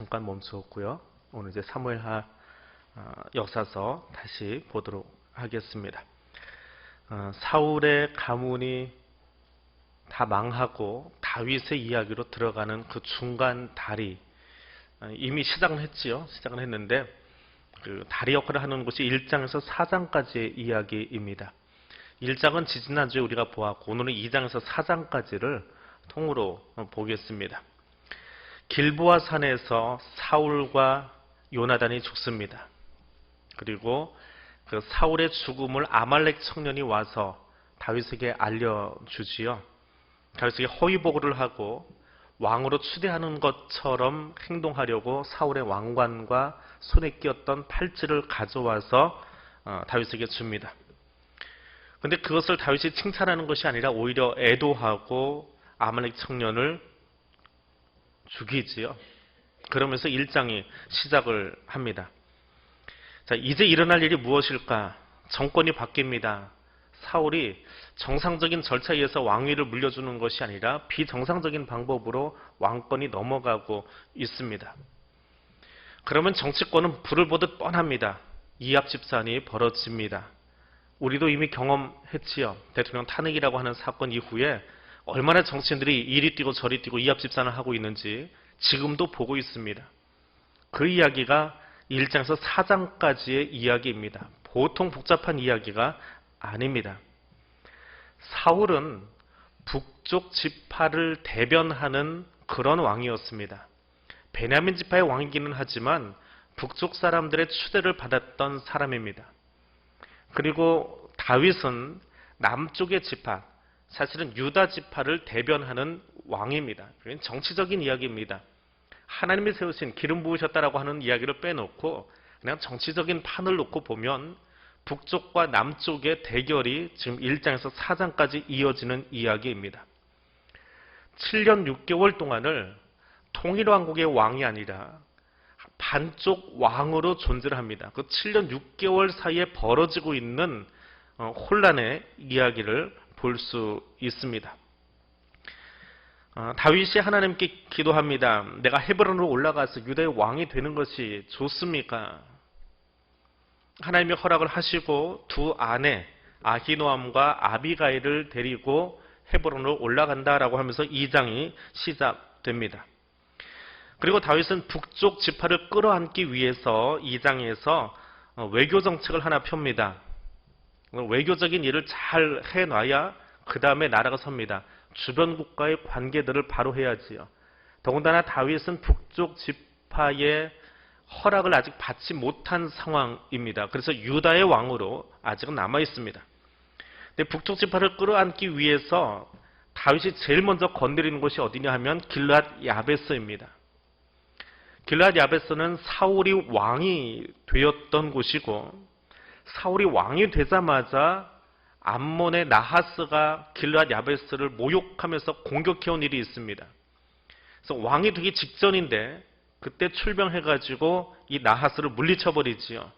잠깐 멈추었고요. 오늘 이제 사무엘하 역사서 다시 보도록 하겠습니다. 사울의 가문이 다 망하고 다윗의 이야기로 들어가는 그 중간 다리, 이미 시작은 했지요. 시작은 했는데 그 다리 역할을 하는 곳이 1장에서 4장까지의 이야기입니다. 1장은 지지난주에 우리가 보았고 오늘은 2장에서 4장까지를 통으로 보겠습니다. 길보아 산에서 사울과 요나단이 죽습니다. 그리고 그 사울의 죽음을 아말렉 청년이 와서 다윗에게 알려주지요. 다윗에게 허위보고를 하고 왕으로 추대하는 것처럼 행동하려고 사울의 왕관과 손에 끼었던 팔찌를 가져와서 다윗에게 줍니다. 그런데 그것을 다윗이 칭찬하는 것이 아니라 오히려 애도하고 아말렉 청년을 죽이지요. 그러면서 1장이 시작을 합니다. 자, 이제 일어날 일이 무엇일까? 정권이 바뀝니다. 사울이 정상적인 절차에 의해서 왕위를 물려주는 것이 아니라 비정상적인 방법으로 왕권이 넘어가고 있습니다. 그러면 정치권은 불을 보듯 뻔합니다. 이압 집산이 벌어집니다. 우리도 이미 경험했지요. 대통령 탄핵이라고 하는 사건 이후에 얼마나 정치인들이 이리 뛰고 저리 뛰고 이합 집산을 하고 있는지 지금도 보고 있습니다. 그 이야기가 1장에서 4장까지의 이야기입니다. 보통 복잡한 이야기가 아닙니다. 사울은 북쪽 지파를 대변하는 그런 왕이었습니다. 베냐민 지파의 왕이기는 하지만 북쪽 사람들의 추대를 받았던 사람입니다. 그리고 다윗은 남쪽의 지파, 사실은 유다 지파를 대변하는 왕입니다. 정치적인 이야기입니다. 하나님이 세우신 기름 부으셨다라고 하는 이야기를 빼놓고 그냥 정치적인 판을 놓고 보면 북쪽과 남쪽의 대결이 지금 1장에서 4장까지 이어지는 이야기입니다. 7년 6개월 동안을 통일왕국의 왕이 아니라 반쪽 왕으로 존재를 합니다. 그 7년 6개월 사이에 벌어지고 있는 혼란의 이야기를 볼 수 있습니다. 다윗이 하나님께 기도합니다. 내가 헤브론으로 올라가서 유다의 왕이 되는 것이 좋습니까? 하나님이 허락을 하시고 두 아내 아히노암과 아비가일을 데리고 헤브론으로 올라간다라고 하면서 2장이 시작됩니다. 그리고 다윗은 북쪽 지파를 끌어안기 위해서 2장에서 외교 정책을 하나 펴니다. 외교적인 일을 잘 해놔야 그 다음에 나라가 섭니다. 주변 국가의 관계들을 바로 해야지요. 더군다나 다윗은 북쪽 지파의 허락을 아직 받지 못한 상황입니다. 그래서 유다의 왕으로 아직은 남아 있습니다. 근데 북쪽 지파를 끌어안기 위해서 다윗이 제일 먼저 건드리는 곳이 어디냐 하면 길르앗 야베스입니다. 길르앗 야베스는 사울이 왕이 되었던 곳이고 사울이 왕이 되자마자 암몬의 나하스가 길르앗 야베스를 모욕하면서 공격해온 일이 있습니다. 그래서 왕이 되기 직전인데 그때 출병해가지고 이 나하스를 물리쳐버리지요.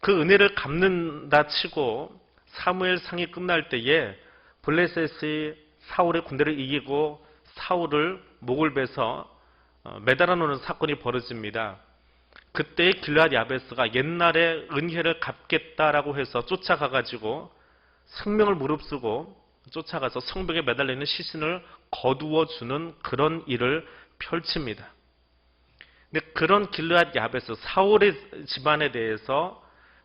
그 은혜를 갚는다 치고 사무엘 상이 끝날 때에 블레셋이 사울의 군대를 이기고 사울을 목을 베서 매달아 놓는 사건이 벌어집니다. 그때 길르앗 야베스가 옛날에 은혜를 갚겠다라고 해서 쫓아가가지고 생명을 무릅쓰고 쫓아가서 성벽에 매달리는 시신을 거두어주는 그런 일을 펼칩니다. 근데 그런 길르앗 야베스, 사울의 집안에 대해서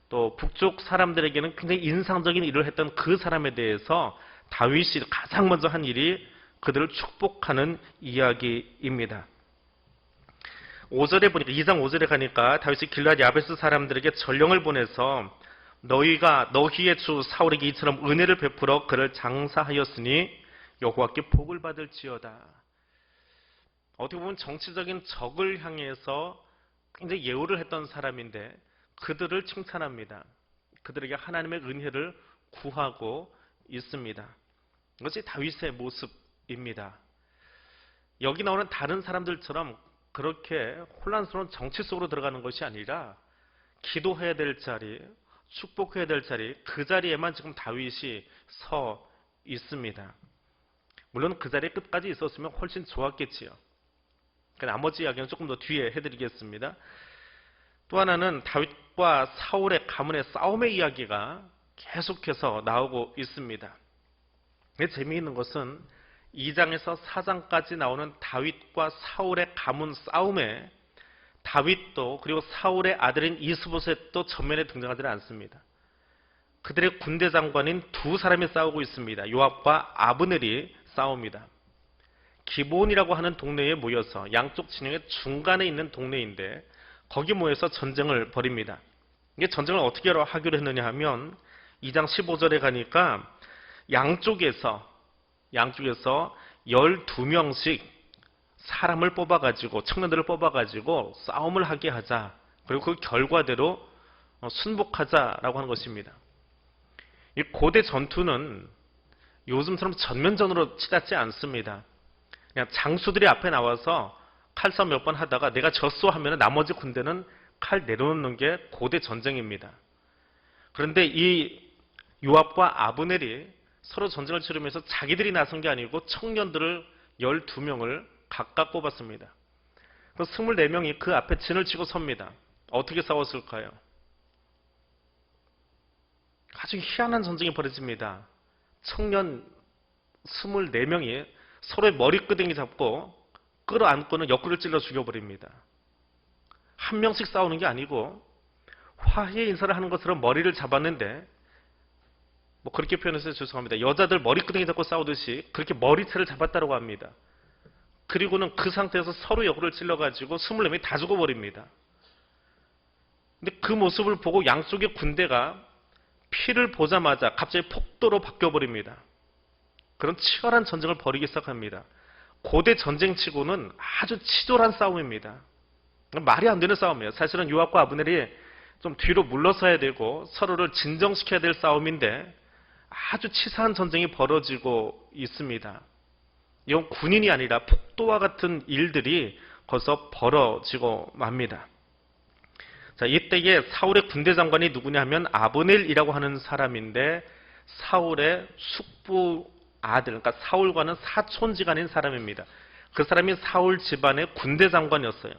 또 북쪽 사람들에게는 굉장히 인상적인 일을 했던 그 사람에 대해서 다윗이 가장 먼저 한 일이 그들을 축복하는 이야기입니다. 5절에 보니까 2장 5절에 가니까 다윗이 길르앗 야베스 사람들에게 전령을 보내서 너희가 너희의 주 사울에게 이처럼 은혜를 베풀어 그를 장사하였으니 여호와께 복을 받을지어다. 어떻게 보면 정치적인 적을 향해서 굉장히 예우를 했던 사람인데 그들을 칭찬합니다. 그들에게 하나님의 은혜를 구하고 있습니다. 이것이 다윗의 모습입니다. 여기 나오는 다른 사람들처럼 그렇게 혼란스러운 정치 속으로 들어가는 것이 아니라 기도해야 될 자리, 축복해야 될 자리, 그 자리에만 지금 다윗이 서 있습니다. 물론 그 자리에 끝까지 있었으면 훨씬 좋았겠지요. 나머지 이야기는 조금 더 뒤에 해드리겠습니다. 또 하나는 다윗과 사울의 가문의 싸움의 이야기가 계속해서 나오고 있습니다. 재미있는 것은 2장에서 4장까지 나오는 다윗과 사울의 가문 싸움에 다윗도 그리고 사울의 아들인 이스보셋도 전면에 등장하지 않습니다. 그들의 군대 장관인 두 사람이 싸우고 있습니다. 요압과 아브넬이 싸웁니다. 기브온이라고 하는 동네에 모여서 양쪽 진영의 중간에 있는 동네인데 거기 모여서 전쟁을 벌입니다. 이게 전쟁을 어떻게 하기로 했느냐 하면 2장 15절에 가니까 양쪽에서 12명씩 사람을 뽑아가지고 청년들을 뽑아가지고 싸움을 하게 하자. 그리고 그 결과대로 순복하자라고 하는 것입니다. 이 고대 전투는 요즘처럼 전면전으로 치닫지 않습니다. 그냥 장수들이 앞에 나와서 칼싸움 몇 번 하다가 내가 졌어 하면 나머지 군대는 칼 내려놓는 게 고대 전쟁입니다. 그런데 이 요압과 아브넬이 서로 전쟁을 치르면서 자기들이 나선 게 아니고 청년들을 12명을 각각 뽑았습니다. 그 24명이 그 앞에 진을 치고 섭니다. 어떻게 싸웠을까요? 아주 희한한 전쟁이 벌어집니다. 청년 24명이 서로의 머리끄댕이 잡고 끌어안고는 옆구리를 찔러 죽여버립니다. 한 명씩 싸우는 게 아니고 화해 인사를 하는 것처럼 머리를 잡았는데 그렇게 표현해서 죄송합니다. 여자들 머리끄댕이 잡고 싸우듯이 그렇게 머리채를 잡았다고 합니다. 그리고는 그 상태에서 서로 옆구리를 찔러가지고 24명이 다 죽어버립니다. 근데 그 모습을 보고 양쪽의 군대가 피를 보자마자 갑자기 폭도로 바뀌어버립니다. 그런 치열한 전쟁을 벌이기 시작합니다. 고대 전쟁치고는 아주 치졸한 싸움입니다. 말이 안 되는 싸움이에요. 사실은 요압과 아브넬이 좀 뒤로 물러서야 되고 서로를 진정시켜야 될 싸움인데 아주 치사한 전쟁이 벌어지고 있습니다. 이건 군인이 아니라 폭도와 같은 일들이 거기서 벌어지고 맙니다. 자, 이때에 사울의 군대 장관이 누구냐 하면 아브넬이라고 하는 사람인데 사울의 숙부 아들, 그러니까 사울과는 사촌지간인 사람입니다. 그 사람이 사울 집안의 군대 장관이었어요.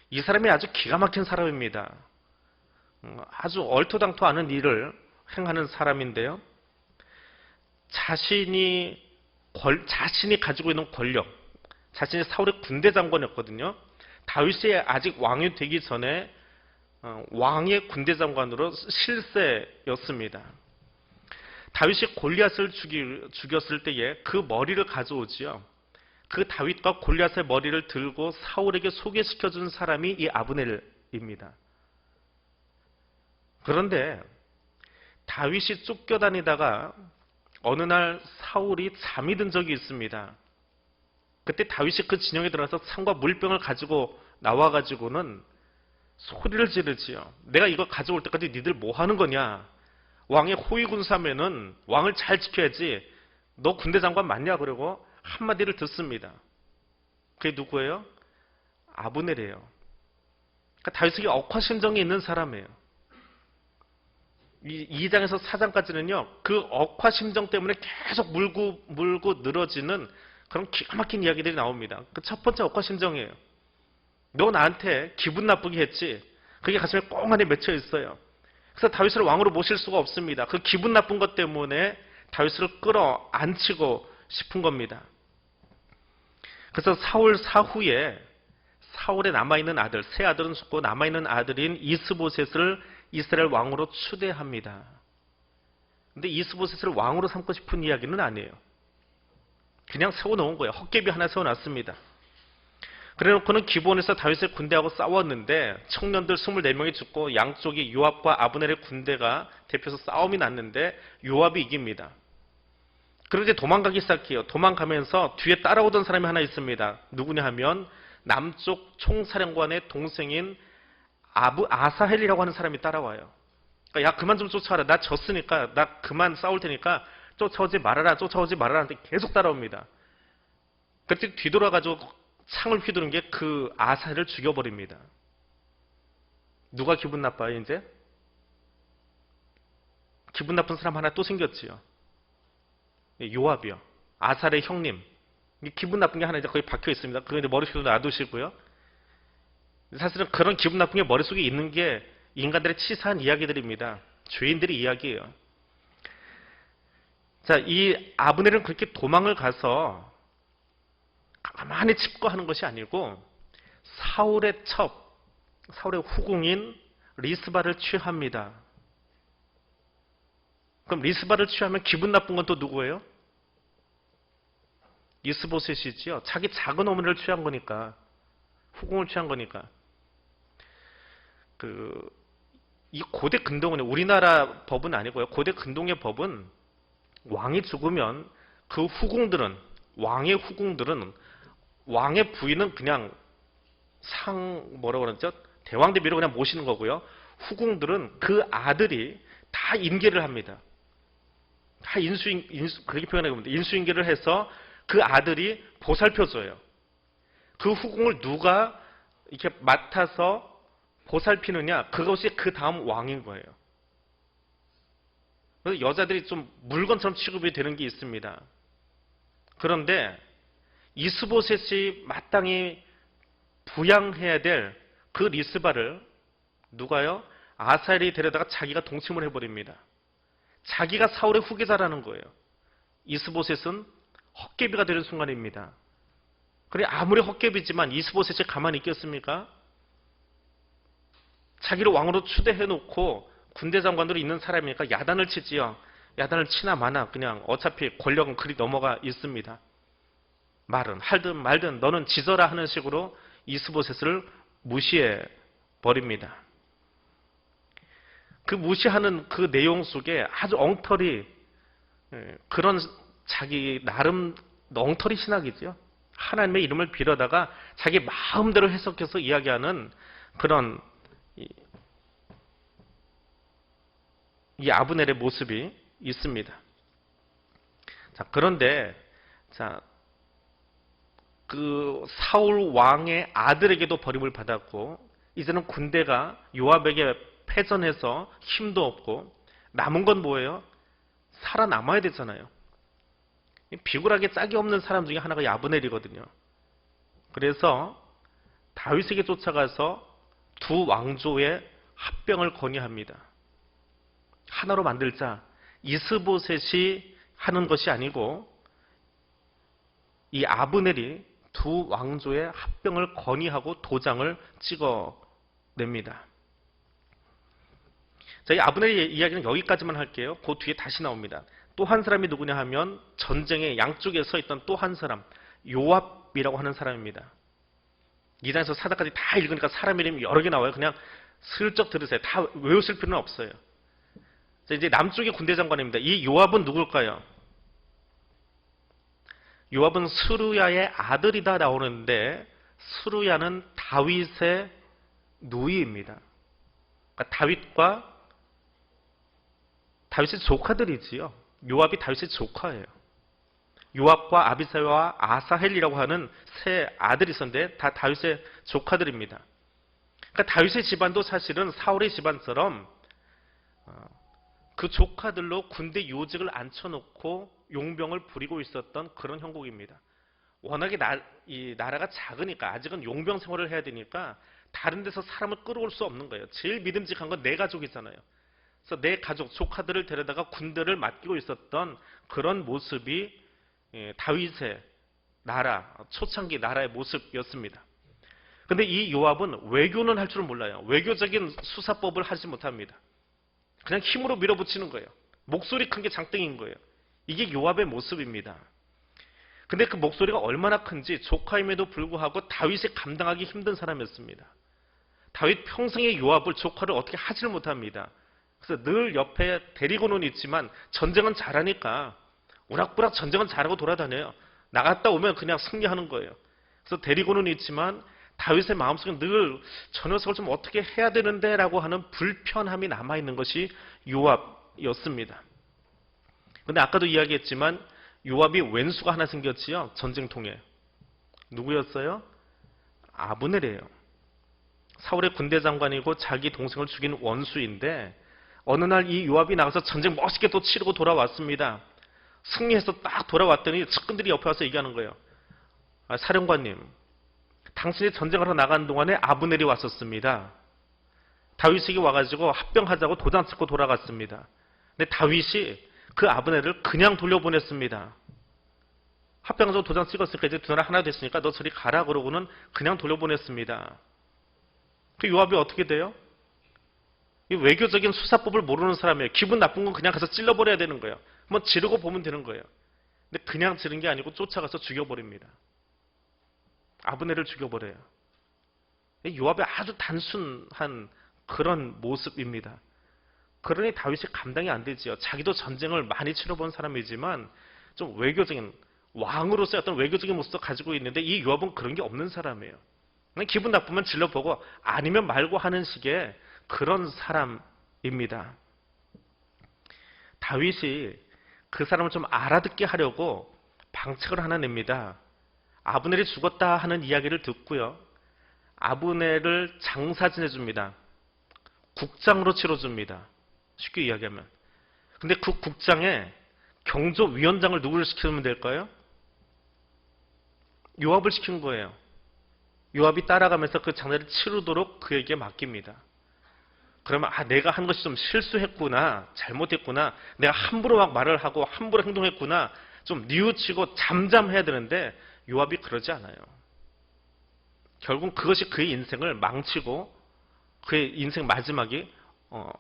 이 사람이 아주 기가 막힌 사람입니다. 아주 얼토당토 않은 일을 행하는 사람인데요. 자신이 가지고 있는 권력, 자신이 사울의 군대 장관이었거든요. 다윗이 아직 왕이 되기 전에 왕의 군대 장관으로 실세였습니다. 다윗이 골리앗을 죽였을 때에 그 머리를 가져오지요. 그 다윗과 골리앗의 머리를 들고 사울에게 소개시켜준 사람이 이 아브넬입니다. 그런데 다윗이 쫓겨다니다가 어느 날 사울이 잠이 든 적이 있습니다. 그때 다윗이 그 진영에 들어가서 상과 물병을 가지고 나와가지고는 소리를 지르지요. 내가 이거 가져올 때까지 니들 뭐 하는 거냐? 왕의 호위군사면은 왕을 잘 지켜야지. 너 군대 장관 맞냐? 그러고 한마디를 듣습니다. 그게 누구예요? 아브넬이에요. 그러니까 다윗에게 억화심정이 있는 사람이에요. 2장에서 4장까지는요, 그 억화심정 때문에 계속 물고 늘어지는 그런 기가 막힌 이야기들이 나옵니다. 그 첫 번째 억화심정이에요. 너 나한테 기분 나쁘게 했지? 그게 가슴에 꽁하니 맺혀 있어요. 그래서 다윗을 왕으로 모실 수가 없습니다. 그 기분 나쁜 것 때문에 다윗을 끌어안치고 싶은 겁니다. 그래서 사울 사후에 사울에 남아있는 아들, 세 아들은 죽고 남아있는 아들인 이스보셋을 이스라엘 왕으로 추대합니다. 근데 이스보셋을 왕으로 삼고 싶은 이야기는 아니에요. 그냥 세워놓은 거예요. 헛개비 하나 세워놨습니다. 그래놓고는 기브온에서 다윗의 군대하고 싸웠는데 청년들 24명이 죽고 양쪽이 요압과 아브넬의 군대가 대표해서 싸움이 났는데 요압이 이깁니다. 그런데 도망가기 시작해요. 도망가면서 뒤에 따라오던 사람이 하나 있습니다. 누구냐 하면 남쪽 총사령관의 동생인 아사헬이라고 하는 사람이 따라와요. 그러니까 야 그만 좀 쫓아와라. 나 졌으니까 나 그만 싸울 테니까 쫓아오지 말아라. 쫓아오지 말아라 하는데 계속 따라옵니다. 그때 뒤돌아가지고 창을 휘두른 게 그 아사헬을 죽여버립니다. 누가 기분 나빠요 이제? 기분 나쁜 사람 하나 또 생겼지요. 요압이요. 아사헬의 형님. 기분 나쁜 게 하나 이제 거기 박혀 있습니다. 그거 이제 머릿속에 놔두시고요. 사실은 그런 기분 나쁜 게 머릿속에 있는 게 인간들의 치사한 이야기들입니다. 죄인들의 이야기예요. 자, 이 아브넬은 그렇게 도망을 가서 가만히 칩거하는 것이 아니고 사울의 후궁인 리스바를 취합니다. 그럼 리스바를 취하면 기분 나쁜 건 또 누구예요? 이스보셋이지요. 자기 작은 어머니를 취한 거니까. 후궁을 취한 거니까. 이 고대 근동은 우리나라 법은 아니고요. 고대 근동의 법은 왕이 죽으면 그 후궁들은, 왕의 후궁들은, 왕의 부인은 그냥 뭐라고 그러죠? 대왕 대비로 그냥 모시는 거고요. 후궁들은 그 아들이 다 임계를 합니다. 다 그렇게 표현해 봅니다. 인수인계를 해서 그 아들이 보살펴줘요. 그 후궁을 누가 이렇게 맡아서 보살피느냐, 그것이 그 다음 왕인 거예요. 그래서 여자들이 좀 물건처럼 취급이 되는 게 있습니다. 그런데 이스보셋이 마땅히 부양해야 될 그 리스바를 누가요? 아사엘이 데려다가 자기가 동침을 해버립니다. 자기가 사울의 후계자라는 거예요. 이스보셋은 헛개비가 되는 순간입니다. 그래 아무리 헛개비지만 이스보셋이 가만히 있겠습니까? 자기를 왕으로 추대해놓고 군대 장관으로 있는 사람이니까 야단을 치지요. 야단을 치나 마나 그냥 어차피 권력은 그리 넘어가 있습니다. 말은 할든 말든 너는 지져라 하는 식으로 이스보셋을 무시해 버립니다. 그 무시하는 그 내용 속에 아주 엉터리 그런 자기 나름 엉터리 신학이죠. 하나님의 이름을 빌어다가 자기 마음대로 해석해서 이야기하는 그런 이 아브넬의 모습이 있습니다. 자, 그런데 그 사울 왕의 아들에게도 버림을 받았고 이제는 군대가 요압에게 패전해서 힘도 없고 남은 건 뭐예요? 살아남아야 되잖아요. 비굴하게 짝이 없는 사람 중에 하나가 이 아브넬이거든요. 그래서 다윗에게 쫓아가서 두 왕조의 합병을 건의합니다. 하나로 만들자. 이스보셋이 하는 것이 아니고 이 아브넬이 두 왕조의 합병을 건의하고 도장을 찍어냅니다. 자, 이 아브넬의 이야기는 여기까지만 할게요. 그 뒤에 다시 나옵니다. 또 한 사람이 누구냐 하면 전쟁의 양쪽에 서 있던 또 한 사람, 요압이라고 하는 사람입니다. 2장에서 4장까지 다 읽으니까 사람 이름이 여러 개 나와요. 그냥 슬쩍 들으세요. 다 외우실 필요는 없어요. 자, 이제 남쪽의 군대 장관입니다. 이 요압은 누굴까요? 요압은 스루야의 아들이다 나오는데 스루야는 다윗의 누이입니다. 그러니까 다윗의 조카들이지요. 요압이 다윗의 조카예요. 요압과 아비사와 아사헬이라고 하는 세 아들이 있었는데 다 다윗의 조카들입니다. 그러니까 다윗의 집안도 사실은 사울의 집안처럼 그 조카들로 군대 요직을 앉혀놓고 용병을 부리고 있었던 그런 형국입니다. 워낙에 이 나라가 작으니까 아직은 용병 생활을 해야 되니까 다른 데서 사람을 끌어올 수 없는 거예요. 제일 믿음직한 건 내 가족이잖아요. 그래서 내 가족, 조카들을 데려다가 군대를 맡기고 있었던 그런 모습이 다윗의 나라, 초창기 나라의 모습이었습니다. 그런데 이 요압은 외교는 할 줄은 몰라요. 외교적인 수사법을 하지 못합니다. 그냥 힘으로 밀어붙이는 거예요. 목소리 큰 게 장땡인 거예요. 이게 요압의 모습입니다. 근데 그 목소리가 얼마나 큰지 조카임에도 불구하고 다윗이 감당하기 힘든 사람이었습니다. 다윗 평생의 요압을 조카를 어떻게 하지를 못합니다. 그래서 늘 옆에 데리고는 있지만 전쟁은 잘하니까 우락부락 전쟁은 잘하고 돌아다녀요. 나갔다 오면 그냥 승리하는 거예요. 그래서 데리고는 있지만 다윗의 마음속에 늘 저 녀석을 좀 어떻게 해야 되는데 라고 하는 불편함이 남아있는 것이 요압이었습니다. 근데 아까도 이야기했지만 요압이 왼수가 하나 생겼지요. 전쟁통에. 누구였어요? 아브넬이에요. 사울의 군대 장관이고 자기 동생을 죽인 원수인데 어느 날 이 요압이 나가서 전쟁 멋있게 또 치르고 돌아왔습니다. 승리해서 딱 돌아왔더니 측근들이 옆에 와서 얘기하는 거예요. 사령관님, 당신이 전쟁하러 나간 동안에 아브넬이 왔었습니다. 다윗에게 와가지고 합병하자고 도장 찍고 돌아갔습니다. 근데 다윗이 그 아브넬을 그냥 돌려보냈습니다. 합병하자고 도장 찍었으니까 이제 두 나라 하나 됐으니까 너 저리 가라 그러고는 그냥 돌려보냈습니다. 그 요압이 어떻게 돼요? 이 외교적인 수사법을 모르는 사람이에요. 기분 나쁜 건 그냥 가서 찔러버려야 되는 거예요. 한번 지르고 보면 되는 거예요. 근데 그냥 지른 게 아니고 쫓아가서 죽여버립니다. 아브넬을 죽여버려요. 요압의 아주 단순한 그런 모습입니다. 그러니 다윗이 감당이 안 되지요. 자기도 전쟁을 많이 치러본 사람이지만 좀 외교적인 왕으로서의 어떤 외교적인 모습도 가지고 있는데 이 요압은 그런 게 없는 사람이에요. 그냥 기분 나쁘면 질러보고 아니면 말고 하는 식의 그런 사람입니다. 다윗이 그 사람을 좀 알아듣게 하려고 방책을 하나 냅니다. 아브넬이 죽었다 하는 이야기를 듣고요. 아브넬을 장사 지내줍니다. 국장으로 치러줍니다. 쉽게 이야기하면. 근데 그 국장에 경조위원장을 누구를 시키면 될까요? 요압을 시킨 거예요. 요압이 따라가면서 그 장례를 치르도록 그에게 맡깁니다. 그러면 내가 한 것이 좀 실수했구나, 잘못했구나, 내가 함부로 막 말을 하고 함부로 행동했구나, 좀 뉘우치고 잠잠해야 되는데 요압이 그러지 않아요. 결국 그것이 그의 인생을 망치고 그의 인생 마지막이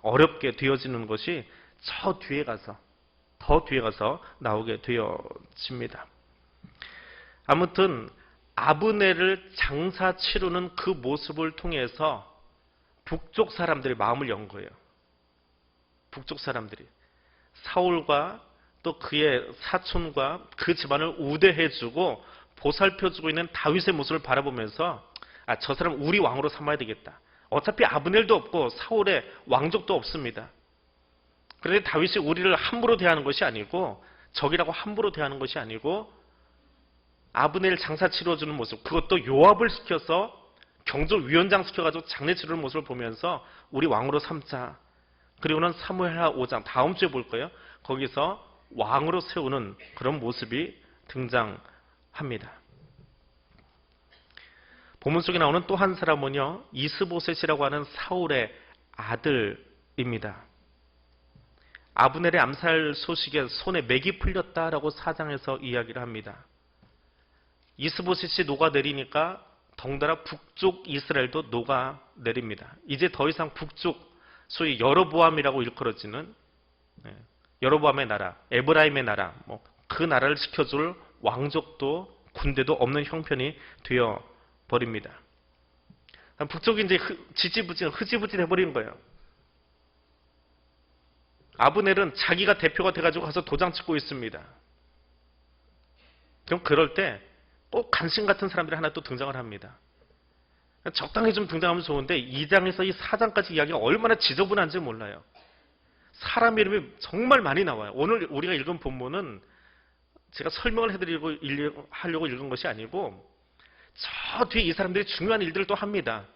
어렵게 되어지는 것이 저 뒤에 가서, 더 뒤에 가서 나오게 되어집니다. 아무튼 아브넬을 장사 치르는 그 모습을 통해서 북쪽 사람들이 마음을 연 거예요. 북쪽 사람들이 사울과 또 그의 사촌과 그 집안을 우대해주고 보살펴주고 있는 다윗의 모습을 바라보면서 저 사람 우리 왕으로 삼아야 되겠다. 어차피 아브넬도 없고 사울의 왕족도 없습니다. 그런데 다윗이 우리를 함부로 대하는 것이 아니고 적이라고 함부로 대하는 것이 아니고 아브넬 장사 치러주는 모습, 그것도 요압을 시켜서 경조위원장 시켜가지고 장례 치르는 모습을 보면서 우리 왕으로 삼자. 그리고는 사무엘하 5장 다음 주에 볼 거예요. 거기서 왕으로 세우는 그런 모습이 등장합니다. 본문 속에 나오는 또 한 사람은요, 이스보셋이라고 하는 사울의 아들입니다. 아브넬의 암살 소식에 손에 맥이 풀렸다라고 4장에서 이야기를 합니다. 이스보셋이 녹아내리니까 덩달아 북쪽 이스라엘도 녹아내립니다. 이제 더 이상 북쪽, 소위 여로보암이라고 일컬어지는 여로보암의 나라, 에브라임의 나라, 그 나라를 지켜줄 왕족도 군대도 없는 형편이 되어버립니다. 북쪽이 이제 흐지부지 해버리는 거예요. 아브넬은 자기가 대표가 돼가지고 가서 도장 찍고 있습니다. 그럼 그럴 때 꼭 간신 같은 사람들이 하나 또 등장을 합니다. 적당히 좀 등장하면 좋은데 2장에서 이 4장까지 이야기가 얼마나 지저분한지 몰라요. 사람 이름이 정말 많이 나와요. 오늘 우리가 읽은 본문은 제가 설명을 하려고 읽은 것이 아니고 저 뒤에 이 사람들이 중요한 일들을 또 합니다.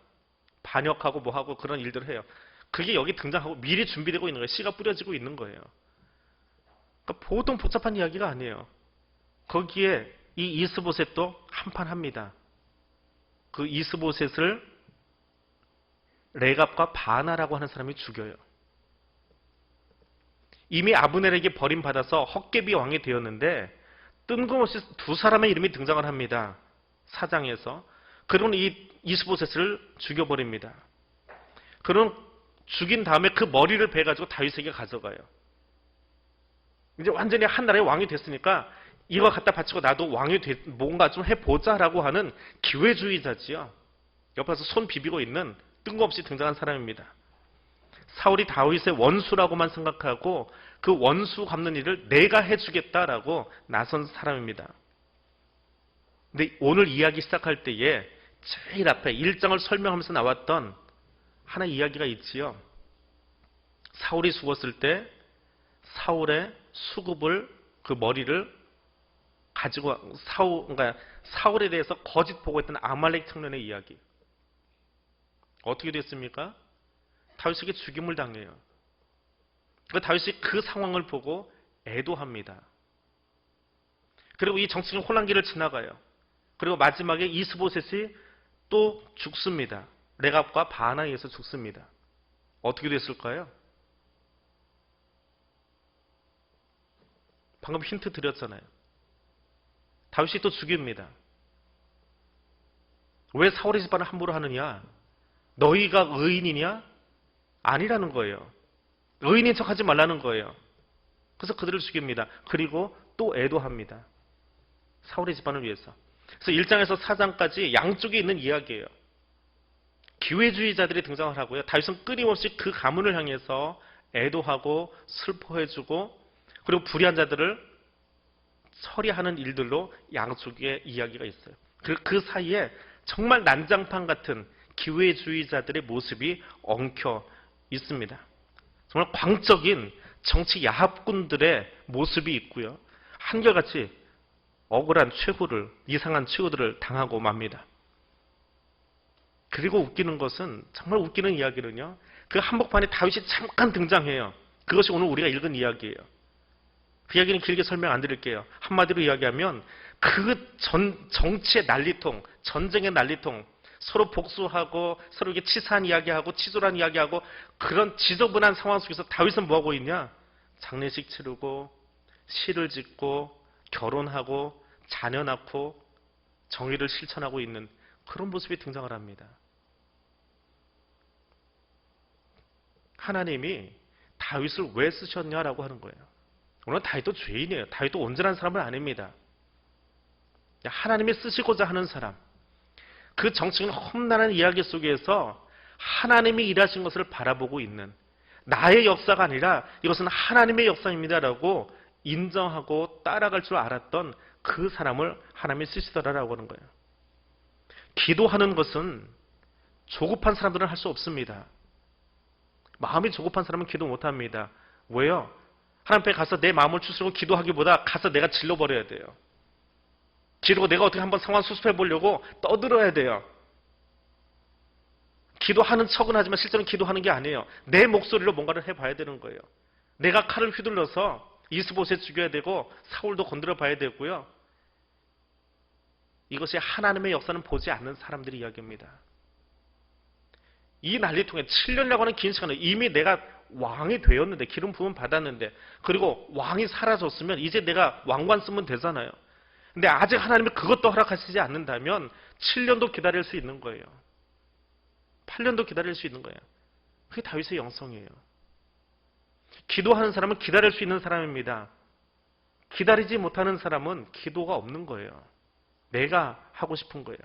반역하고 뭐하고 그런 일들을 해요. 그게 여기 등장하고 미리 준비되고 있는 거예요. 씨가 뿌려지고 있는 거예요. 그러니까 보통 복잡한 이야기가 아니에요. 거기에 이 이스보셋도 한판 합니다. 그 이스보셋을 레갑과 바나라고 하는 사람이 죽여요. 이미 아브넬에게 버림받아서 헛개비 왕이 되었는데 뜬금없이 두 사람의 이름이 등장을 합니다. 4장에서. 그러면 이 이스보셋을 죽여버립니다. 그럼 죽인 다음에 그 머리를 베가지고 다윗에게 가져가요. 이제 완전히 한 나라의 왕이 됐으니까 이거 갖다 바치고 나도 왕이 뭔가 좀 해보자라고 하는 기회주의자지요. 옆에서 손 비비고 있는 뜬금없이 등장한 사람입니다. 사울이 다윗의 원수라고만 생각하고 그 원수 갚는 일을 내가 해주겠다라고 나선 사람입니다. 근데 오늘 이야기 시작할 때에 제일 앞에 1장을 설명하면서 나왔던 하나 이야기가 있지요. 사울이 죽었을 때 사울의 수급을, 그 머리를 가지고 그러니까 사울에 대해서 거짓 보고했던 아말렉 청년의 이야기. 어떻게 됐습니까? 다윗에게 죽임을 당해요. 그러니까 다윗이 그 상황을 보고 애도합니다. 그리고 이 정치적인 혼란기를 지나가요. 그리고 마지막에 이스보셋이 또 죽습니다. 레갑과 바나에 의해서 죽습니다. 어떻게 됐을까요? 방금 힌트 드렸잖아요. 다윗이 또 죽입니다. 왜 사울의 집안을 함부로 하느냐? 너희가 의인이냐? 아니라는 거예요. 의인인 척하지 말라는 거예요. 그래서 그들을 죽입니다. 그리고 또 애도합니다. 사울의 집안을 위해서. 그래서 1장에서 4장까지 양쪽에 있는 이야기예요. 기회주의자들이 등장을 하고요. 다윗은 끊임없이 그 가문을 향해서 애도하고 슬퍼해주고 그리고 불의한 자들을 처리하는 일들로 양쪽의 이야기가 있어요. 그리고 그 사이에 정말 난장판 같은 기회주의자들의 모습이 엉켜 있습니다. 정말 광적인 정치 야합꾼들의 모습이 있고요. 한결같이 억울한 최후를, 이상한 최후들을 당하고 맙니다. 그리고 웃기는 것은, 정말 웃기는 이야기는요, 그 한복판에 다윗이 잠깐 등장해요. 그것이 오늘 우리가 읽은 이야기예요. 그 이야기는 길게 설명 안 드릴게요. 한마디로 이야기하면 그 정치의 난리통, 전쟁의 난리통, 서로 복수하고 서로 이렇게 치사한 이야기하고 치졸한 이야기하고 그런 지저분한 상황 속에서 다윗은 뭐하고 있냐? 장례식 치르고 시를 짓고 결혼하고 자녀 낳고 정의를 실천하고 있는 그런 모습이 등장을 합니다. 하나님이 다윗을 왜 쓰셨냐라고 하는 거예요. 물론 다윗도 죄인이에요. 다윗도 온전한 사람은 아닙니다. 하나님이 쓰시고자 하는 사람, 그 정치적인 험난한 이야기 속에서 하나님이 일하신 것을 바라보고 있는, 나의 역사가 아니라 이것은 하나님의 역사입니다라고 인정하고 따라갈 줄 알았던 그 사람을 하나님이 쓰시더라라고 하는 거예요. 기도하는 것은 조급한 사람들은 할 수 없습니다. 마음이 조급한 사람은 기도 못합니다. 왜요? 하나님 앞에 가서 내 마음을 추스르고 기도하기보다 가서 내가 질러버려야 돼요. 지르고 내가 어떻게 한번 상황 수습해 보려고 떠들어야 돼요. 기도하는 척은 하지만 실제로는 기도하는 게 아니에요. 내 목소리로 뭔가를 해봐야 되는 거예요. 내가 칼을 휘둘러서 이스보셋 죽여야 되고 사울도 건드려 봐야 되고요. 이것이 하나님의 역사는 보지 않는 사람들의 이야기입니다. 이 난리통에 7년이라고 하는 긴 시간을 이미 내가 왕이 되었는데, 기름 부음 받았는데, 그리고 왕이 사라졌으면 이제 내가 왕관 쓰면 되잖아요. 근데 아직 하나님이 그것도 허락하시지 않는다면 7년도 기다릴 수 있는 거예요. 8년도 기다릴 수 있는 거예요. 그게 다윗의 영성이에요. 기도하는 사람은 기다릴 수 있는 사람입니다. 기다리지 못하는 사람은 기도가 없는 거예요. 내가 하고 싶은 거예요.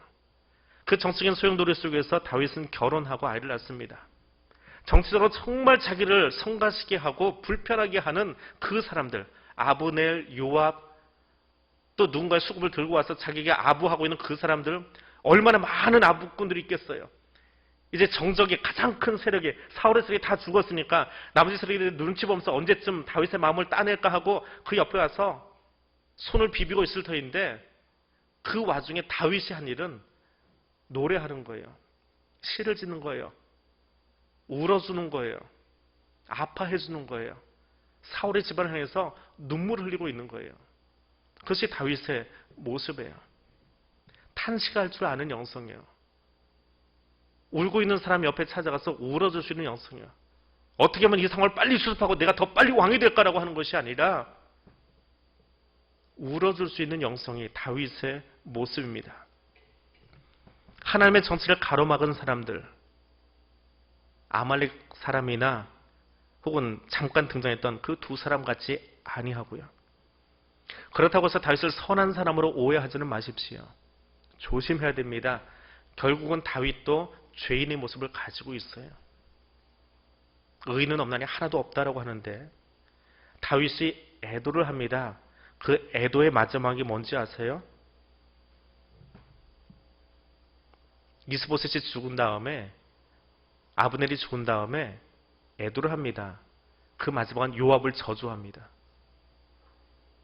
그 정치적인 소용돌이 속에서 다윗은 결혼하고 아이를 낳습니다. 정치적으로 정말 자기를 성가시게 하고 불편하게 하는 그 사람들, 아브넬, 요압, 또 누군가의 수급을 들고 와서 자기에게 아부하고 있는 그 사람들, 얼마나 많은 아부꾼들이 있겠어요. 이제 정적이 가장 큰 세력이, 사울의 세력이 다 죽었으니까 나머지 세력이 눈치 보면서 언제쯤 다윗의 마음을 따낼까 하고 그 옆에 와서 손을 비비고 있을 터인데, 그 와중에 다윗이 한 일은 노래하는 거예요. 시를 짓는 거예요. 울어주는 거예요. 아파해주는 거예요. 사울의 집안을 향해서 눈물을 흘리고 있는 거예요. 그것이 다윗의 모습이에요. 탄식할 줄 아는 영성이에요. 울고 있는 사람 옆에 찾아가서 울어줄 수 있는 영성이에요. 어떻게 하면 이 상황을 빨리 수습하고 내가 더 빨리 왕이 될까라고 하는 것이 아니라 울어줄 수 있는 영성이 다윗의 모습입니다. 하나님의 정치를 가로막은 사람들, 아말렉 사람이나 혹은 잠깐 등장했던 그 두 사람 같이 아니하고요. 그렇다고 해서 다윗을 선한 사람으로 오해하지는 마십시오. 조심해야 됩니다. 결국은 다윗도 죄인의 모습을 가지고 있어요. 의인은 없나니 하나도 없다라고 하는데 다윗이 애도를 합니다. 그 애도의 마지막이 뭔지 아세요? 이스보셋이 죽은 다음에, 아브넬이 죽은 다음에 애도를 합니다. 그 마지막은 요압을 저주합니다.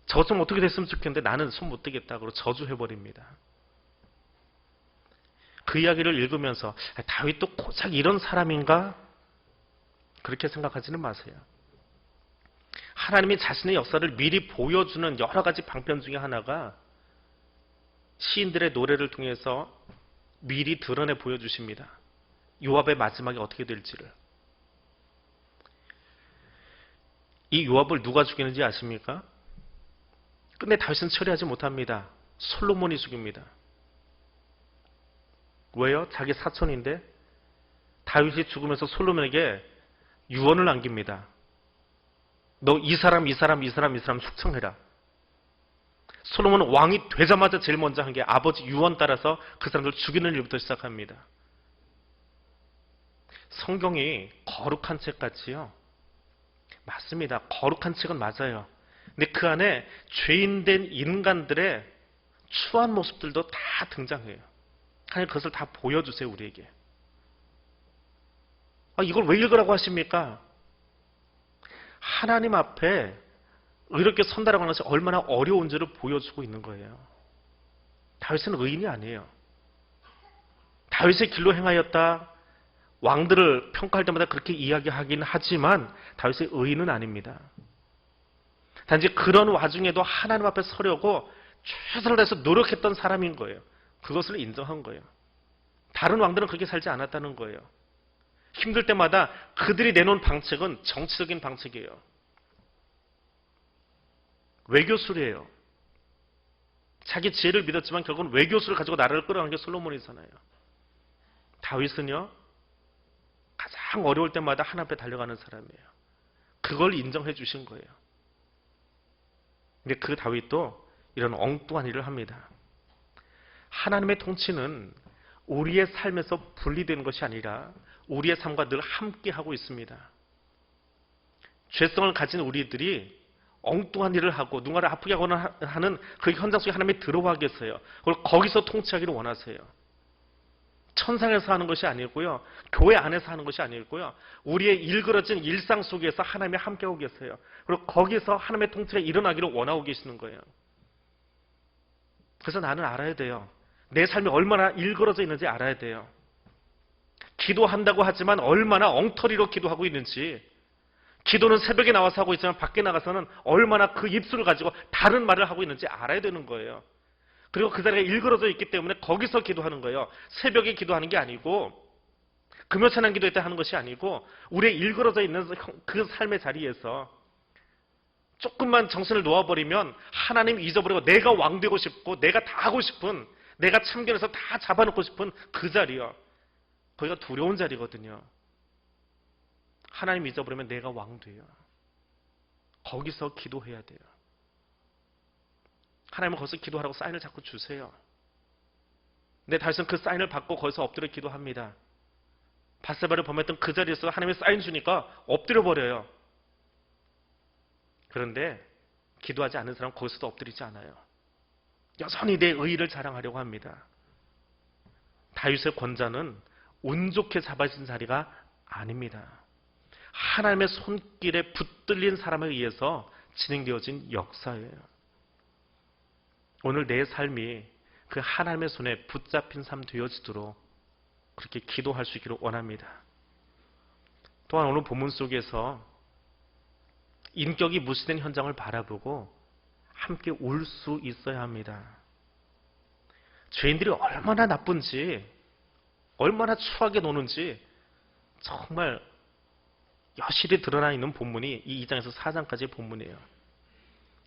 저 좀 어떻게 됐으면 좋겠는데 나는 손 못 대겠다고 저주해버립니다. 그 이야기를 읽으면서 다윗도 고작 이런 사람인가? 그렇게 생각하지는 마세요. 하나님이 자신의 역사를 미리 보여주는 여러 가지 방편 중에 하나가 시인들의 노래를 통해서 미리 드러내 보여주십니다. 요압의 마지막이 어떻게 될지를. 이 요압을 누가 죽이는지 아십니까? 끝내 다윗은 처리하지 못합니다. 솔로몬이 죽입니다. 왜요? 자기 사촌인데 다윗이 죽으면서 솔로몬에게 유언을 남깁니다. 너 이 사람 숙청해라. 솔로몬은 왕이 되자마자 제일 먼저 한 게 아버지 유언 따라서 그 사람들 죽이는 일부터 시작합니다. 성경이 거룩한 책 같지요? 맞습니다. 거룩한 책은 맞아요. 근데 그 안에 죄인된 인간들의 추한 모습들도 다 등장해요. 하나님 그것을 다 보여주세요, 우리에게. 이걸 왜 읽으라고 하십니까? 하나님 앞에 의롭게 선다라고 하는 것이 얼마나 어려운지를 보여주고 있는 거예요. 다윗은 의인이 아니에요. 다윗의 길로 행하였다. 왕들을 평가할 때마다 그렇게 이야기하긴 하지만 다윗의 의인은 아닙니다. 단지 그런 와중에도 하나님 앞에 서려고 최선을 다해서 노력했던 사람인 거예요. 그것을 인정한 거예요. 다른 왕들은 그렇게 살지 않았다는 거예요. 힘들 때마다 그들이 내놓은 방책은 정치적인 방책이에요. 외교술이에요. 자기 지혜를 믿었지만 결국은 외교술을 가지고 나라를 끌어가는 게 솔로몬이잖아요. 다윗은요, 가장 어려울 때마다 하나님 앞에 달려가는 사람이에요. 그걸 인정해 주신 거예요. 근데 그 다윗도 이런 엉뚱한 일을 합니다. 하나님의 통치는 우리의 삶에서 분리되는 것이 아니라 우리의 삶과 늘 함께하고 있습니다. 죄성을 가진 우리들이 엉뚱한 일을 하고 누군가를 아프게 하는 그 현장 속에 하나님이 들어가겠어요. 그걸 거기서 통치하기를 원하세요. 천상에서 하는 것이 아니고요. 교회 안에서 하는 것이 아니고요. 우리의 일그러진 일상 속에서 하나님이 함께하고 계세요. 그리고 거기서 하나님의 통치가 일어나기를 원하고 계시는 거예요. 그래서 나는 알아야 돼요. 내 삶이 얼마나 일그러져 있는지 알아야 돼요. 기도한다고 하지만 얼마나 엉터리로 기도하고 있는지, 기도는 새벽에 나와서 하고 있지만 밖에 나가서는 얼마나 그 입술을 가지고 다른 말을 하고 있는지 알아야 되는 거예요. 그리고 그 자리가 일그러져 있기 때문에 거기서 기도하는 거예요. 새벽에 기도하는 게 아니고, 금요찬양 기도할 때 하는 것이 아니고, 우리의 일그러져 있는 그 삶의 자리에서 조금만 정신을 놓아버리면 하나님 잊어버리고 내가 왕 되고 싶고 내가 다 하고 싶은, 내가 참견해서 다 잡아놓고 싶은 그 자리요. 거기가 두려운 자리거든요. 하나님 잊어버리면 내가 왕 돼요. 거기서 기도해야 돼요. 하나님은 거기서 기도하라고 사인을 자꾸 주세요. 근데 다윗은 그 사인을 받고 거기서 엎드려 기도합니다. 바세바를 범했던 그 자리에서 하나님이 사인 주니까 엎드려 버려요. 그런데 기도하지 않는 사람은 거기서도 엎드리지 않아요. 여전히 내 의의를 자랑하려고 합니다. 다윗의 권자는 운 좋게 잡아진 자리가 아닙니다. 하나님의 손길에 붙들린 사람에 의해서 진행되어진 역사예요. 오늘 내 삶이 그 하나님의 손에 붙잡힌 삶 되어지도록 그렇게 기도할 수 있기를 원합니다. 또한 오늘 본문 속에서 인격이 무시된 현장을 바라보고 함께 울 수 있어야 합니다. 죄인들이 얼마나 나쁜지, 얼마나 추하게 노는지 정말 여실히 드러나 있는 본문이 이 2장에서 4장까지의 본문이에요.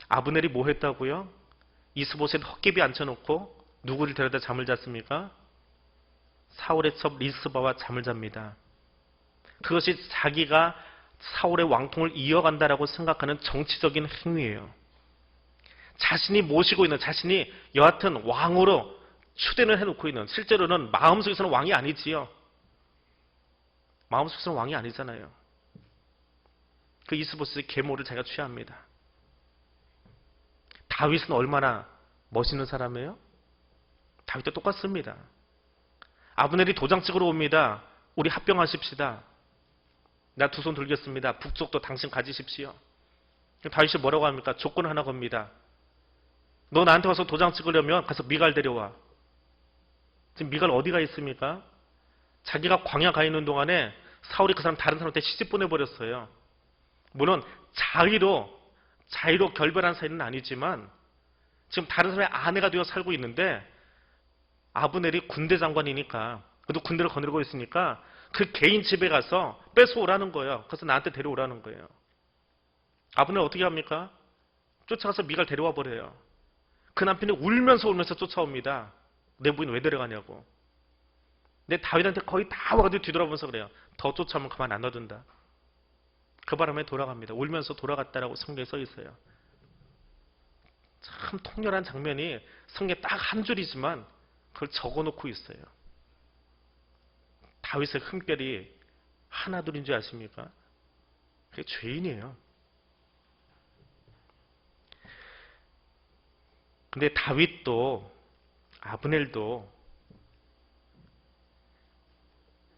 아브넬이 뭐 했다고요? 이스보셋 헛개비 앉혀놓고 누구를 데려다 잠을 잤습니까? 사울의 첩 리스바와 잠을 잡니다. 그것이 자기가 사울의 왕통을 이어간다라고 생각하는 정치적인 행위예요. 자신이 모시고 있는, 자신이 여하튼 왕으로 추대를 해놓고 있는, 실제로는 마음속에서는 왕이 아니지요. 마음속에서는 왕이 아니잖아요. 그 이스보셋의 계모를 자기가 취합니다. 다윗은 얼마나 멋있는 사람이에요? 다윗도 똑같습니다. 아브넬이 도장 찍으러 옵니다. 우리 합병하십시다. 나 두 손 들겠습니다. 북쪽도 당신 가지십시오. 다윗이 뭐라고 합니까? 조건 하나 겁니다. 너 나한테 와서 도장 찍으려면 가서 미갈 데려와. 지금 미갈 어디가 있습니까? 자기가 광야 가 있는 동안에 사울이 그 사람 다른 사람한테 시집 보내버렸어요. 물론 자의로 결별한 사이는 아니지만 지금 다른 사람의 아내가 되어 살고 있는데 아브넬이 군대 장관이니까, 그래도 군대를 거느리고 있으니까 그 개인 집에 가서 뺏어오라는 거예요. 그래서 나한테 데려오라는 거예요. 아브넬 어떻게 합니까? 쫓아가서 미갈 데려와 버려요. 그 남편이 울면서 쫓아옵니다. 내 부인 왜 데려가냐고. 근데 다윗한테 거의 다 와가지고 뒤돌아보면서 그래요. 더 쫓아오면 그만 안 놔둔다. 그 바람에 돌아갑니다. 울면서 돌아갔다라고 성경에 써 있어요. 참 통렬한 장면이 성경에 딱 한 줄이지만 그걸 적어놓고 있어요. 다윗의 흠결이 하나둘인 줄 아십니까? 그게 죄인이에요. 근데 다윗도 아브넬도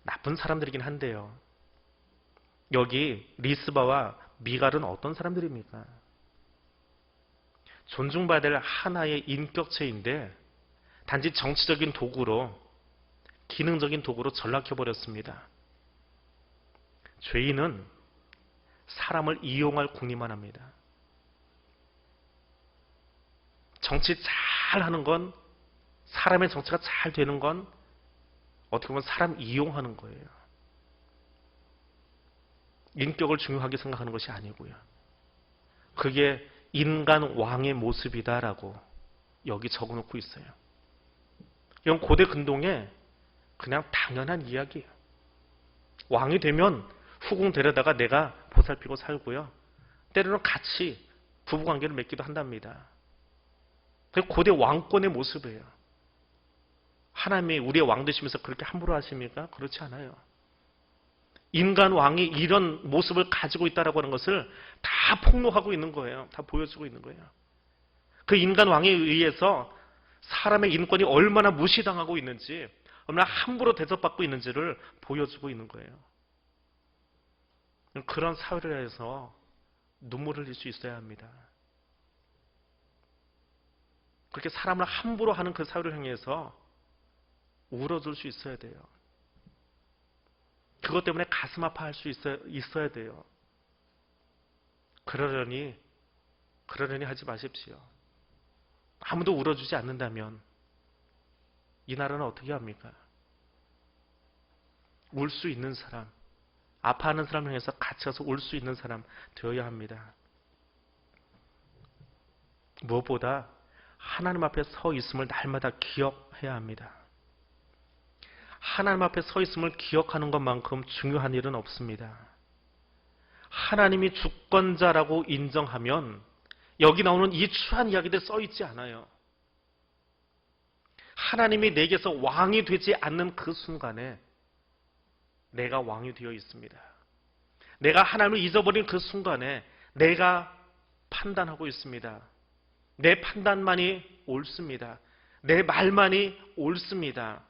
나쁜 사람들이긴 한데요. 여기 리스바와 미갈은 어떤 사람들입니까? 존중받을 하나의 인격체인데 단지 정치적인 도구로, 기능적인 도구로 전락해버렸습니다. 죄인은 사람을 이용할 궁리만 합니다. 정치 잘 하는 건, 사람의 정치가 잘 되는 건 어떻게 보면 사람 이용하는 거예요. 인격을 중요하게 생각하는 것이 아니고요. 그게 인간 왕의 모습이다라고 여기 적어놓고 있어요. 이건 고대 근동에 그냥 당연한 이야기예요. 왕이 되면 후궁 데려다가 내가 보살피고 살고요. 때로는 같이 부부관계를 맺기도 한답니다. 그게 고대 왕권의 모습이에요. 하나님이 우리의 왕 되시면서 그렇게 함부로 하십니까? 그렇지 않아요. 인간 왕이 이런 모습을 가지고 있다라고 하는 것을 다 폭로하고 있는 거예요. 다 보여주고 있는 거예요. 그 인간 왕에 의해서 사람의 인권이 얼마나 무시당하고 있는지, 얼마나 함부로 대접받고 있는지를 보여주고 있는 거예요. 그런 사회를 해서 눈물을 흘릴 수 있어야 합니다. 그렇게 사람을 함부로 하는 그 사회를 향해서 울어줄 수 있어야 돼요. 그것 때문에 가슴 아파할 수 있어야 돼요. 그러려니 하지 마십시오. 아무도 울어주지 않는다면 이 나라는 어떻게 합니까? 울 수 있는 사람, 아파하는 사람을 향해서 같이 가서 울 수 있는 사람 되어야 합니다. 무엇보다 하나님 앞에 서 있음을 날마다 기억해야 합니다. 하나님 앞에 서 있음을 기억하는 것만큼 중요한 일은 없습니다. 하나님이 주권자라고 인정하면 여기 나오는 이 추한 이야기들 써 있지 않아요. 하나님이 내게서 왕이 되지 않는 그 순간에 내가 왕이 되어 있습니다. 내가 하나님을 잊어버린 그 순간에 내가 판단하고 있습니다. 내 판단만이 옳습니다. 내 말만이 옳습니다.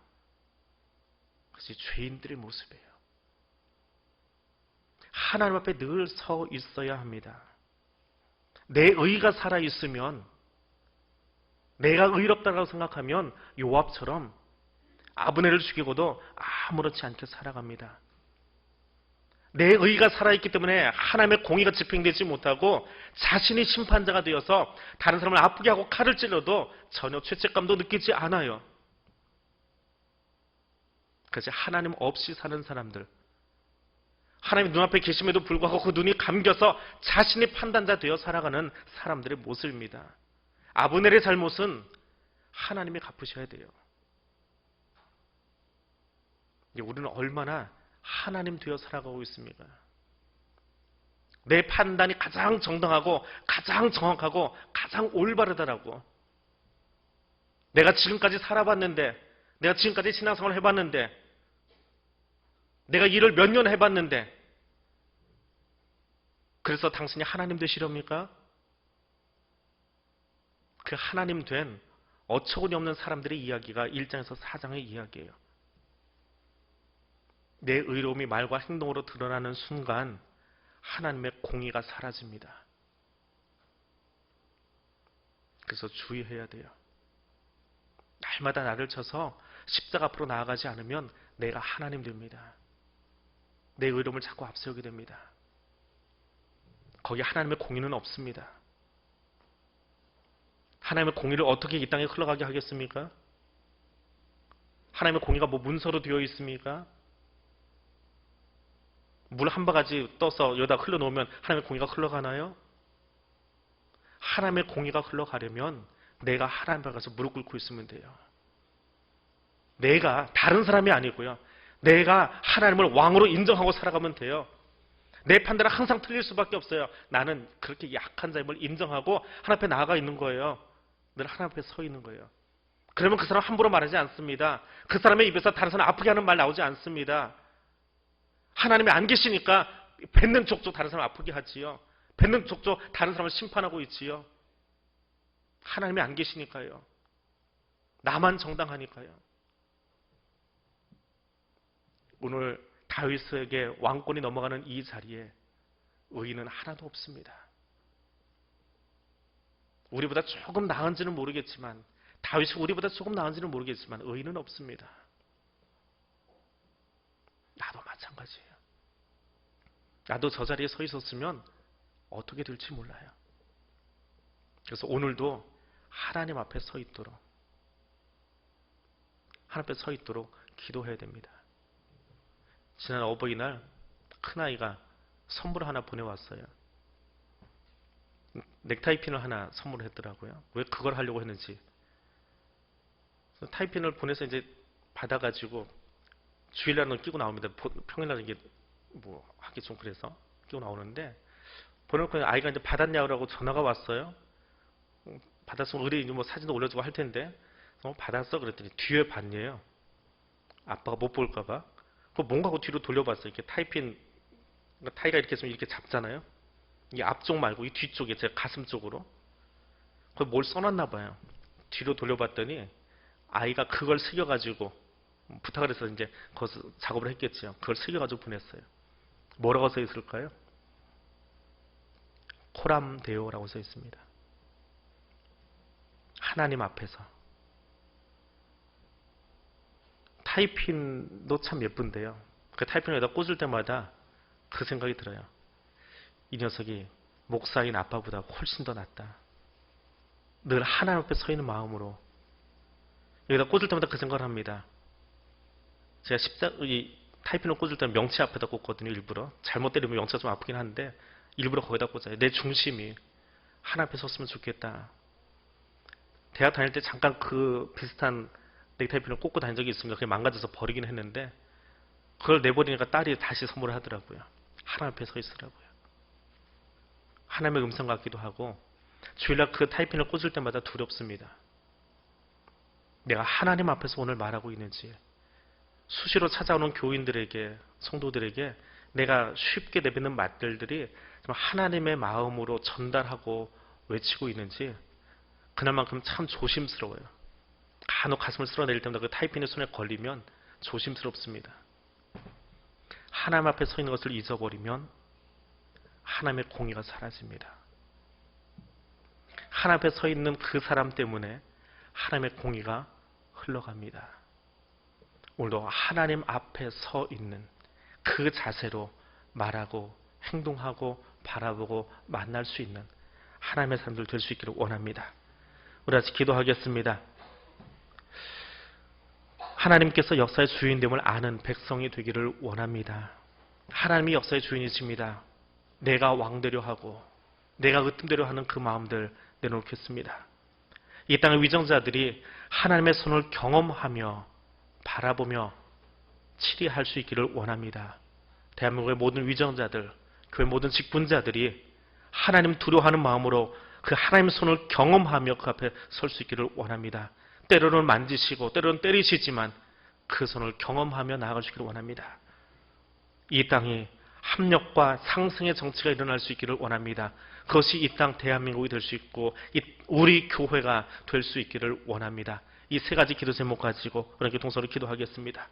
그것이 죄인들의 모습이에요. 하나님 앞에 늘 서 있어야 합니다. 내 의가 살아있으면, 내가 의롭다고 생각하면 요압처럼 아브넬을 죽이고도 아무렇지 않게 살아갑니다. 내 의가 살아있기 때문에 하나님의 공의가 집행되지 못하고 자신이 심판자가 되어서 다른 사람을 아프게 하고 칼을 찔러도 전혀 죄책감도 느끼지 않아요. 그래서 하나님 없이 사는 사람들, 하나님 눈앞에 계심에도 불구하고 그 눈이 감겨서 자신이 판단자 되어 살아가는 사람들의 모습입니다. 아브넬의 잘못은 하나님이 갚으셔야 돼요. 우리는 얼마나 하나님 되어 살아가고 있습니까? 내 판단이 가장 정당하고 가장 정확하고 가장 올바르다라고. 내가 지금까지 살아봤는데, 내가 지금까지 신앙생활을 해봤는데, 내가 일을 몇 년 해봤는데, 그래서 당신이 하나님 되시렵니까? 그 하나님 된 어처구니 없는 사람들의 이야기가 1장에서 4장의 이야기예요. 내 의로움이 말과 행동으로 드러나는 순간 하나님의 공의가 사라집니다. 그래서 주의해야 돼요. 날마다 나를 쳐서 십자가 앞으로 나아가지 않으면 내가 하나님 됩니다. 내 의로움을 자꾸 앞세우게 됩니다. 거기 하나님의 공의는 없습니다. 하나님의 공의를 어떻게 이 땅에 흘러가게 하겠습니까? 하나님의 공의가 뭐 문서로 되어 있습니까? 물 한 바가지 떠서 여기다 흘러놓으면 하나님의 공의가 흘러가나요? 하나님의 공의가 흘러가려면 내가 하나님 앞에 가서 무릎 꿇고 있으면 돼요. 내가 다른 사람이 아니고요. 내가 하나님을 왕으로 인정하고 살아가면 돼요. 내 판단은 항상 틀릴 수밖에 없어요. 나는 그렇게 약한 자임을 인정하고 하나님 앞에 나아가 있는 거예요. 늘 하나님 앞에 서 있는 거예요. 그러면 그 사람 함부로 말하지 않습니다. 그 사람의 입에서 다른 사람 아프게 하는 말 나오지 않습니다. 하나님이 안 계시니까 뱉는 족족 다른 사람 아프게 하지요. 뱉는 족족 다른 사람을 심판하고 있지요. 하나님이 안 계시니까요. 나만 정당하니까요. 오늘 다윗에게 왕권이 넘어가는 이 자리에 의인은 하나도 없습니다. 우리보다 조금 나은지는 모르겠지만, 다윗이 우리보다 조금 나은지는 모르겠지만 의인은 없습니다. 나도 마찬가지예요. 나도 저 자리에 서 있었으면 어떻게 될지 몰라요. 그래서 오늘도 하나님 앞에 서 있도록, 하나님 앞에 서 있도록 기도해야 됩니다. 지난 어버이날 큰아이가 선물을 하나 보내왔어요. 넥타이 핀을 하나 선물을 했더라고요. 왜 그걸 하려고 했는지. 타이핀을 보내서 이제 받아가지고 주일날은 끼고 나옵니다. 평일날은 이게 뭐 하기 좀 그래서 끼고 나오는데, 보내놓고 아이가 이제 받았냐고 전화가 왔어요. 받았으면 의뢰인이 뭐 사진도 올려주고 할 텐데, 받았어 그랬더니 뒤에 봤네요. 아빠가 못 볼까봐. 그 뭔가 하고 뒤로 돌려봤어요. 이렇게 타이핀, 타이가 이렇게 있으면 이렇게 잡잖아요. 이 앞쪽 말고 이 뒤쪽에 제 가슴 쪽으로. 그걸 뭘 써놨나 봐요. 뒤로 돌려봤더니 아이가 그걸 새겨가지고 부탁을 해서 이제 거기서 작업을 했겠죠. 그걸 새겨가지고 보냈어요. 뭐라고 써 있을까요? 코람데오라고 써 있습니다. 하나님 앞에서. 타이핀도 참 예쁜데요. 그 타이핀을 여기다 꽂을 때마다 그 생각이 들어요. 이 녀석이 목사인 아빠보다 훨씬 더 낫다. 늘 하나님 앞에 서 있는 마음으로 여기다 꽂을 때마다 그 생각을 합니다. 제가 이 타이핀을 꽂을 때는 명치 앞에다 꽂거든요. 일부러. 잘못 때리면 명치가 좀 아프긴 한데 일부러 거기다 꽂아요. 내 중심이 하나님 앞에 섰으면 좋겠다. 대학 다닐 때 잠깐 그 비슷한 넥타이핀을 꽂고 다닌 적이 있습니다. 그게 망가져서 버리긴 했는데 그걸 내버리니까 딸이 다시 선물을 하더라고요. 하나님 앞에 서 있으라고요. 하나님의 음성 같기도 하고, 주일날 그 타이핀을 꽂을 때마다 두렵습니다. 내가 하나님 앞에서 오늘 말하고 있는지, 수시로 찾아오는 교인들에게, 성도들에게 내가 쉽게 내뱉는 말들이 하나님의 마음으로 전달하고 외치고 있는지 그날만큼 참 조심스러워요. 간혹 가슴을 쓸어내릴 때마다 그 타이핀이 손에 걸리면 조심스럽습니다. 하나님 앞에 서 있는 것을 잊어버리면 하나님의 공의가 사라집니다. 하나님 앞에 서 있는 그 사람 때문에 하나님의 공의가 흘러갑니다. 오늘도 하나님 앞에 서 있는 그 자세로 말하고 행동하고 바라보고 만날 수 있는 하나님의 사람들 될 수 있기를 원합니다. 우리 같이 기도하겠습니다. 하나님께서 역사의 주인됨을 아는 백성이 되기를 원합니다. 하나님이 역사의 주인이십니다. 내가 왕되려 하고 내가 으뜸되려 하는 그 마음들 내놓겠습니다. 이 땅의 위정자들이 하나님의 손을 경험하며 바라보며 치리할 수 있기를 원합니다. 대한민국의 모든 위정자들, 교회 모든 직분자들이 하나님 두려워하는 마음으로 그 하나님의 손을 경험하며 그 앞에 설 수 있기를 원합니다. 때로는 만지시고 때로는 때리시지만 그 손을 경험하며 나아갈 수 있기를 원합니다. 이 땅이 합력과 상승의 정치가 일어날 수 있기를 원합니다. 그것이 이 땅 대한민국이 될 수 있고 우리 교회가 될 수 있기를 원합니다. 이 세 가지 기도 제목 가지고 우리 동서로 기도하겠습니다.